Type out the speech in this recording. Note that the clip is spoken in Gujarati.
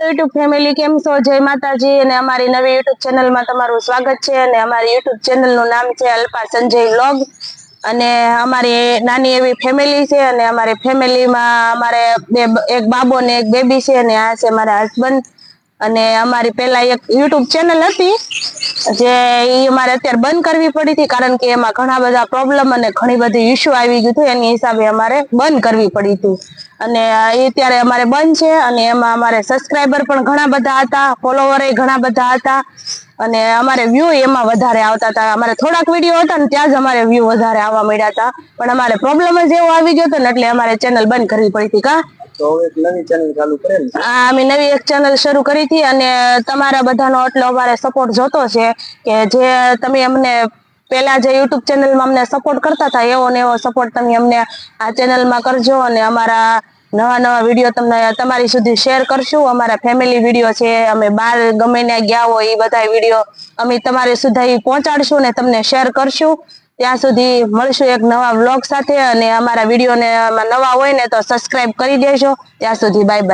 યુટ્યુબ ફેમિલી કેમ છો? જય માતાજી અને અમારી નવી યુટ્યુબ ચેનલમાં તમારું સ્વાગત છે અને અમારી યુટ્યુબ ચેનલનું નામ છે અલ્પા સંજય વ્લોગ અને અમારી નાની એવી ફેમિલી છે અને અમારી ફેમિલીમાં અમારે એક બાબો ને એક બેબી છે અને આ છે મારા હસબન્ડ અને અમારી પહેલા એક યુટ્યુબ ચેનલ હતી જે અમારે અત્યારે બંધ કરવી પડી હતી કારણ કે એમાં ઘણા બધા પ્રોબ્લેમ અને ઘણી બધી ઇશ્યુ આવી ગયું હતું એની હિસાબે અમારે બંધ કરવી પડી હતી અને એ અત્યારે અમારે બંધ છે અને એમાં અમારે સબસ્ક્રાઇબર પણ ઘણા બધા હતા, ફોલોવર ઘણા બધા હતા અને અમારે વ્યૂ એમાં વધારે આવતા હતા. અમારે થોડાક વિડીયો હતા ને ત્યાં જ અમારે વ્યૂ વધારે આવવા મળ્યા હતા પણ અમારે પ્રોબ્લેમ જ એવો આવી ગયો હતો ને એટલે અમારે ચેનલ બંધ કરવી પડી હતી. કા તો એક નવી ચેનલ ચાલુ કરેલ છે. અમે નવી એક ચેનલ શરૂ કરી હતી અને તમારા બધાનો એટલો અમારે સપોર્ટ જોતો છે કે જે તમે અમને પેલા જે યુટ્યુબ ચેનલમાં અમને સપોર્ટ કરતા હતા એવો ને એવો સપોર્ટ તમે અમને આ ચેનલમાં કરજો અને અમારા નવા વિડીયો તમને તમારી સુધી શેર કરશું. અમારા ફેમિલી વિડીયો છે, અમે બહાર ગમે ત્યાં ગયા હોય એ બધા વિડીયો અમે તમારી સુધી પહોંચાડશું ને તમને શેર કરશું. ત્યાં સુધી મળશું એક નવા વ્લોગ સાથે અને અમારા વિડીયોને નવા હોય ને તો સબસ્ક્રાઇબ કરી દેજો. ત્યાં સુધી બાય બાય.